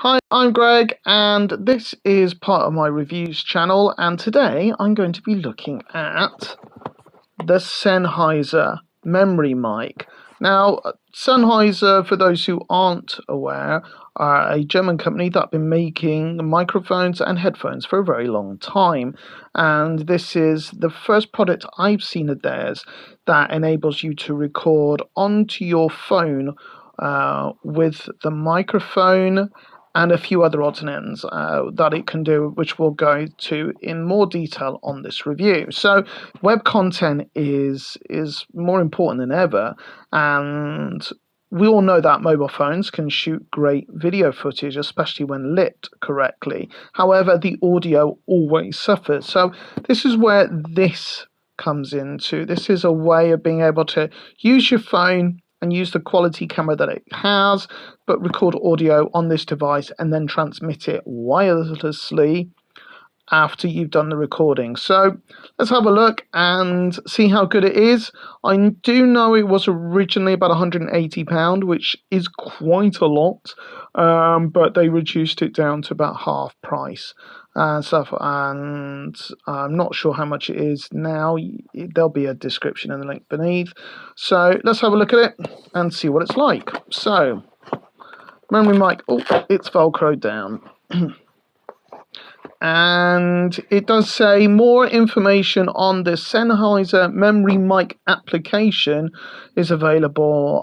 Hi, I'm Greg, and this is part of my reviews channel, and today I'm going to be looking at the Sennheiser Memory Mic. Now, Sennheiser, for those who aren't aware, are a German company that have been making microphones and headphones for a very long time, and this is the first product I've seen of theirs that enables you to record onto your phone with the microphone and a few other odds and ends that it can do, which we'll go to in more detail on this review. So web content is more important than ever, and we all know that mobile phones can shoot great video footage, especially when lit correctly. However, the audio always suffers. So this is where this comes into. This is a way of being able to use your phone and use the quality camera that it has, but record audio on this device and then transmit it wirelessly after you've done the recording. So let's have a look and see how good it is. I do know it was originally about £180, which is quite a lot, but they reduced it down to about half price and stuff, and I'm not sure how much it is now. There'll be a description in the link beneath. So let's have a look at it and see what it's like. So, memory mic, oh, it's velcroed down. And it does say more information on the Sennheiser Memory Mic application is available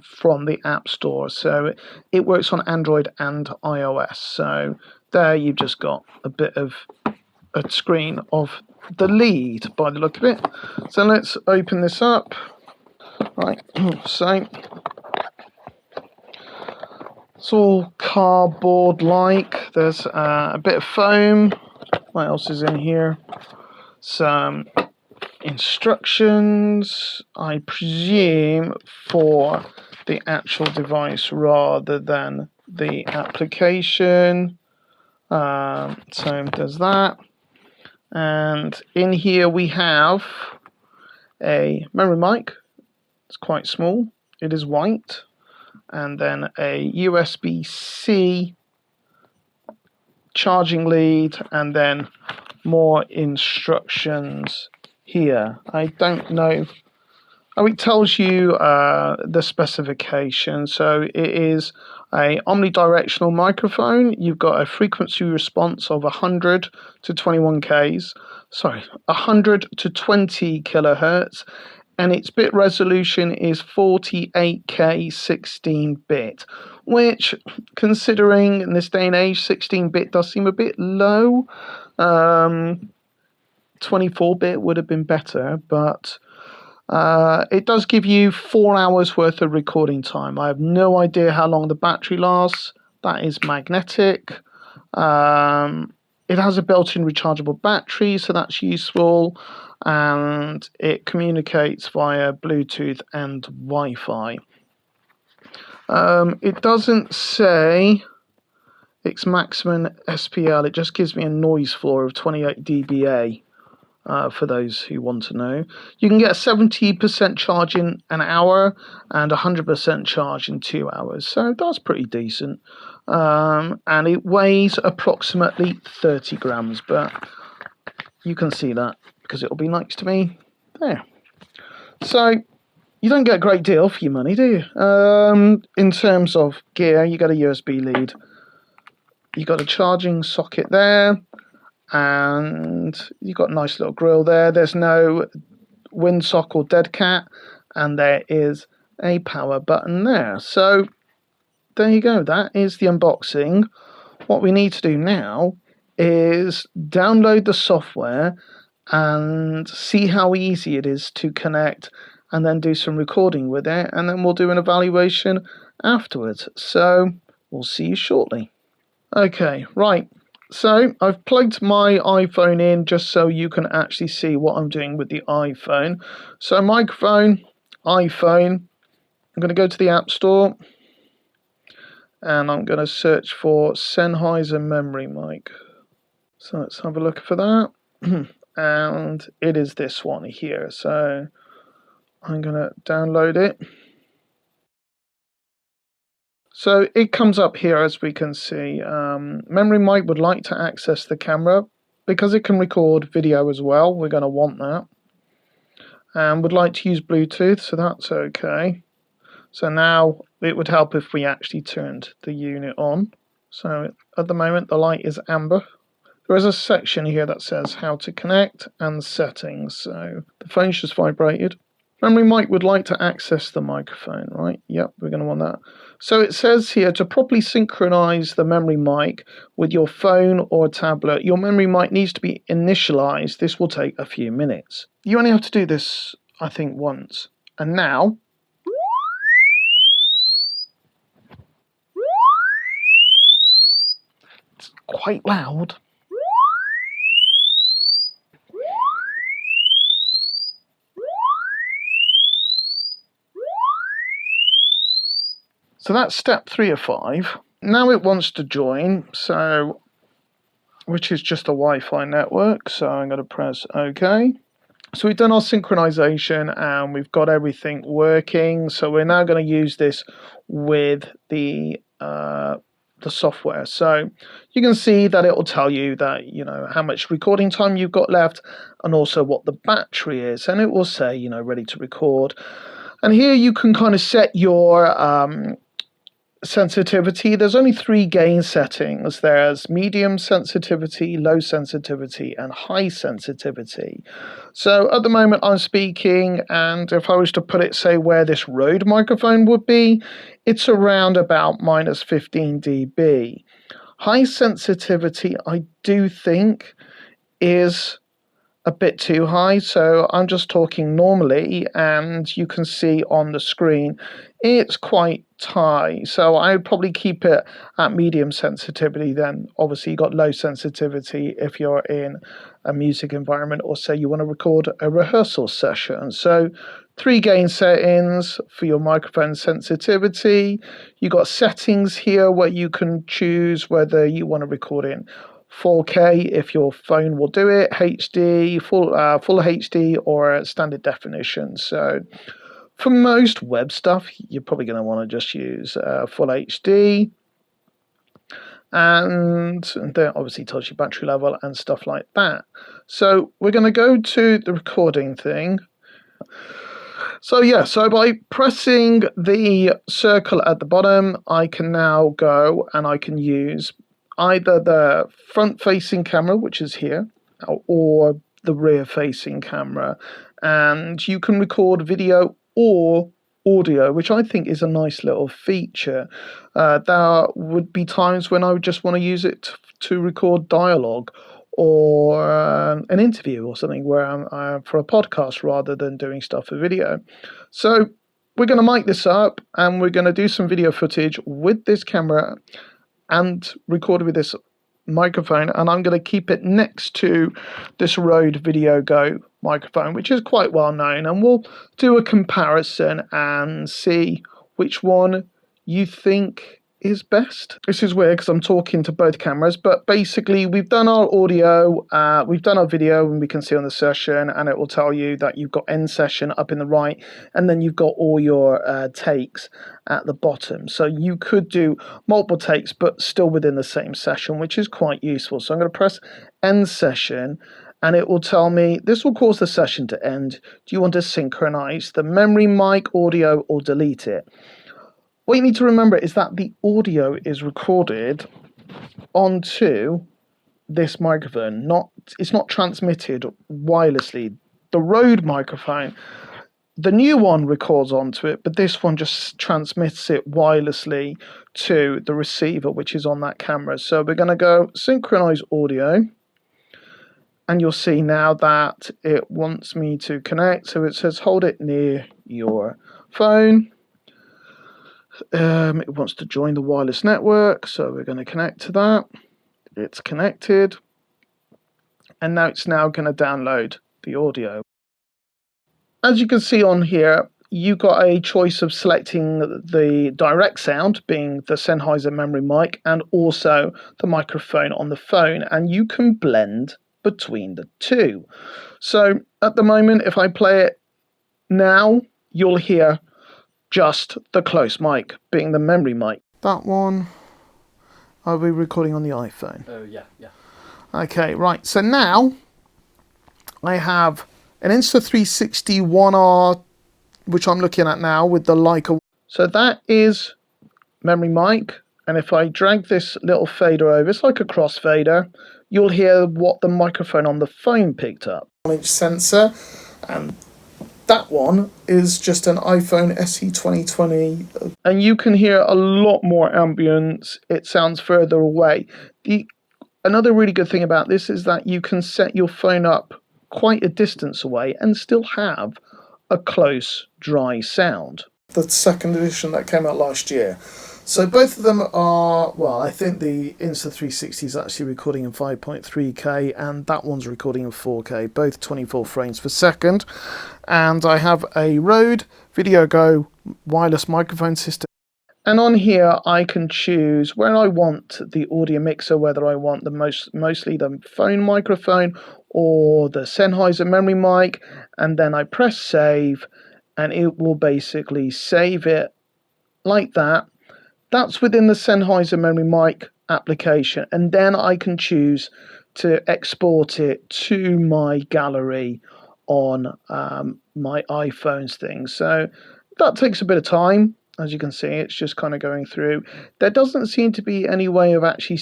from the App Store. So it works on Android and iOS. So there you've just got a bit of a screen of the lead by the look of it. So let's open this up. Right, so it's all cardboard-like. There's a bit of foam. What else is in here? Some instructions, I presume, for the actual device rather than the application. So there's that. And in here we have a memory mic. It's quite small. It is white. And then a USB-C charging lead, and then more instructions here. I don't know. Oh, it tells you the specification. So it is a omnidirectional microphone. You've got a frequency response of 100 to 100 to 20 kilohertz, and its bit resolution is 48K 16-bit, which, considering in this day and age, 16-bit does seem a bit low. 24-bit would have been better, but it does give you 4 hours worth of recording time. I have no idea how long the battery lasts. That is magnetic. It has a built-in rechargeable battery, so that's useful, and it communicates via Bluetooth and Wi-Fi. It doesn't say its maximum SPL. It just gives me a noise floor of 28 dBA. For those who want to know, you can get a 70% charge in an hour and 100% charge in 2 hours, so that's pretty decent. And it weighs approximately 30 grams, but you can see that because it'll be next to me there. So you don't get a great deal for your money, do you? In terms of gear, you got a USB lead, you got a charging socket there, and you've got a nice little grill there. There's no windsock or dead cat, and there is a power button there. So there you go. That is the unboxing. What we need to do now is download the software and see how easy it is to connect, and then do some recording with it, and then we'll do an evaluation afterwards. So we'll see you shortly. Okay, right. So I've plugged my iPhone in just so you can actually see what I'm doing with the iPhone. So microphone, iPhone. I'm going to go to the App Store, and I'm going to search for Sennheiser Memory Mic. So let's have a look for that. And it is this one here. So I'm going to download it. So it comes up here, as we can see. Memory mic would like to access the camera because it can record video as well. We're going to want that. And would like to use Bluetooth, so that's okay. So now it would help if we actually turned the unit on. So at the moment the light is amber. There is a section here that says how to connect and settings. So the phone's just vibrated. Memory mic would like to access the microphone, right? Yep, we're going to want that. So it says here to properly synchronize the memory mic with your phone or tablet, your memory mic needs to be initialized. This will take a few minutes. You only have to do this, I think, once. And now, it's quite loud. So that's step 3 of 5. Now it wants to join, so which is just a Wi-Fi network. So I'm going to press OK. So we've done our synchronization and we've got everything working. So we're now going to use this with the software. So you can see that it will tell you that, you know, how much recording time you've got left and also what the battery is. And it will say, you know, ready to record. And here you can kind of set your sensitivity. There's only 3 gain settings. There's medium sensitivity, low sensitivity, and high sensitivity. So at the moment I'm speaking, and if I was to put it, say, where this Rode microphone would be, it's around about minus 15 dB. High sensitivity, I do think, is a bit too high, so I'm just talking normally, and you can see on the screen it's quite high, so I would probably keep it at medium sensitivity. Then obviously you got low sensitivity if you're in a music environment, or say you want to record a rehearsal session. So 3 gain settings for your microphone sensitivity. You got settings here where you can choose whether you want to record in 4K if your phone will do it, HD, full HD, or standard definition. So for most web stuff, you're probably going to want to just use full HD. And then obviously tells you battery level and stuff like that. So we're going to go to the recording thing. So yeah, so by pressing the circle at the bottom, I can now go and I can use either the front-facing camera, which is here, or the rear-facing camera. And you can record video or audio, which I think is a nice little feature. There would be times when I would just want to use it to record dialogue or an interview or something where I'm for a podcast rather than doing stuff for video. So we're going to mic this up and we're going to do some video footage with this camera and record with this microphone, and I'm going to keep it next to this Rode Video Go microphone, which is quite well known, and we'll do a comparison and see which one you think is best. This is weird because I'm talking to both cameras, but basically we've done our audio, we've done our video, and we can see on the session, and it will tell you that you've got end session up in the right, and then you've got all your takes at the bottom. So you could do multiple takes but still within the same session, which is quite useful. So I'm going to press end session and it will tell me this will cause the session to end. Do you want to synchronize the memory mic audio or delete it? What you need to remember is that the audio is recorded onto this microphone. It's not transmitted wirelessly. The Rode microphone, the new one records onto it, but this one just transmits it wirelessly to the receiver, which is on that camera. So we're going to go synchronize audio, and you'll see now that it wants me to connect. So it says hold it near your phone. It wants to join the wireless network, so we're going to connect to that. It's connected, and now it's going to download the audio. As you can see on here, you got a choice of selecting the direct sound, being the Sennheiser Memory Mic, and also the microphone on the phone, and you can blend between the two. So at the moment, if I play it now, you'll hear just the close mic, being the memory mic. That one, I'll be recording on the iPhone. Oh, yeah. Okay, right. So now I have an Insta360 1R, which I'm looking at now with the Leica. So that is memory mic. And if I drag this little fader over, it's like a crossfader, you'll hear what the microphone on the phone picked up. 1-inch sensor, and that one is just an iPhone SE 2020. And you can hear a lot more ambience. It sounds further away. Another really good thing about this is that you can set your phone up quite a distance away and still have a close, dry sound. The second edition that came out last year. So both of them are, well, I think the Insta360 is actually recording in 5.3K and that one's recording in 4K, both 24 frames per second. And I have a Rode VideoGo wireless microphone system. And on here I can choose where I want the audio mixer, whether I want mostly the phone microphone or the Sennheiser Memory Mic, and then I press save and it will basically save it like that. That's within the Sennheiser Memory Mic application, and then I can choose to export it to my gallery on my iPhone's thing. So that takes a bit of time. As you can see, it's just kind of going through. There doesn't seem to be any way of actually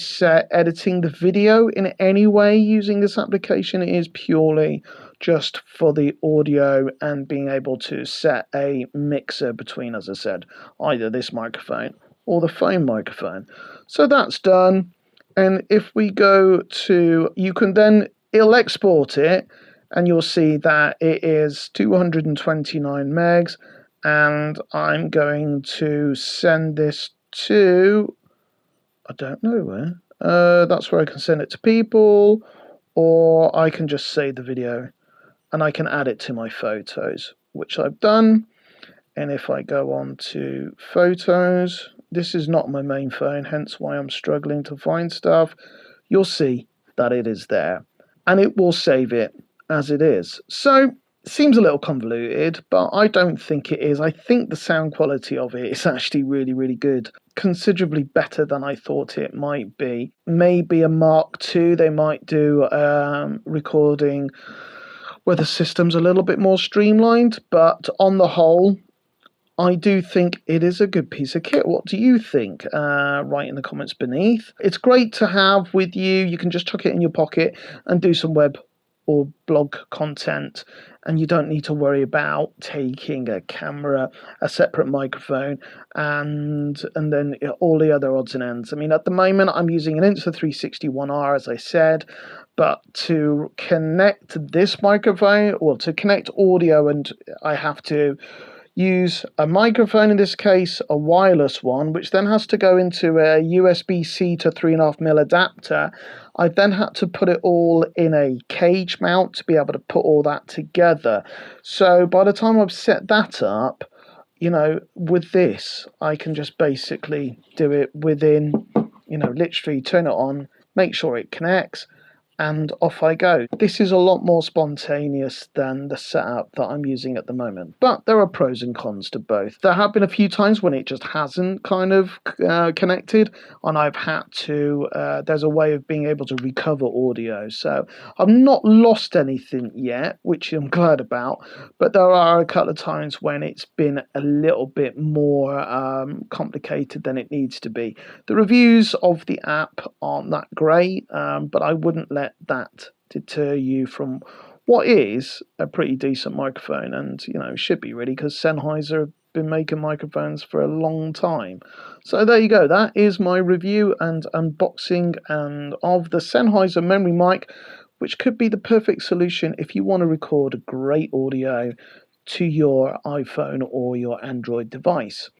editing the video in any way using this application. It is purely just for the audio and being able to set a mixer between, as I said, either this microphone or the phone microphone. So that's done. And if we go to, it'll export it and you'll see that it is 229 megs. And I'm going to send this to, I don't know where. That's where I can send it to people, or I can just save the video and I can add it to my photos, which I've done. And if I go on to photos, this is not my main phone, hence why I'm struggling to find stuff. You'll see that it is there and it will save it as it is. So seems a little convoluted, but I don't think it is. I think the sound quality of it is actually really, really good. Considerably better than I thought it might be. Maybe a Mark II, they might do recording where the system's a little bit more streamlined, but on the whole, I do think it is a good piece of kit. What do you think? Write in the comments beneath. It's great to have with you. You can just chuck it in your pocket and do some web or blog content, and you don't need to worry about taking a camera, a separate microphone, and then all the other odds and ends. I mean, at the moment I'm using an Insta360 1R, as I said, but to connect this microphone, well, to connect audio, and I have to use a microphone, in this case a wireless one, which then has to go into a USB-C to 3.5mm adapter. I then had to put it all in a cage mount to be able to put all that together. So by the time I've set that up, you know, with this I can just basically do it within, you know, literally turn it on, make sure it connects, and off I go. This is a lot more spontaneous than the setup that I'm using at the moment, but there are pros and cons to both. There have been a few times when it just hasn't kind of connected, and I've had to, there's a way of being able to recover audio. So I've not lost anything yet, which I'm glad about, but there are a couple of times when it's been a little bit more complicated than it needs to be. The reviews of the app aren't that great, but I wouldn't let that deter you from what is a pretty decent microphone, and you know, should be really, because Sennheiser have been making microphones for a long time. So there you go, that is my review and unboxing of the Sennheiser Memory Mic, which could be the perfect solution if you want to record great audio to your iPhone or your Android device.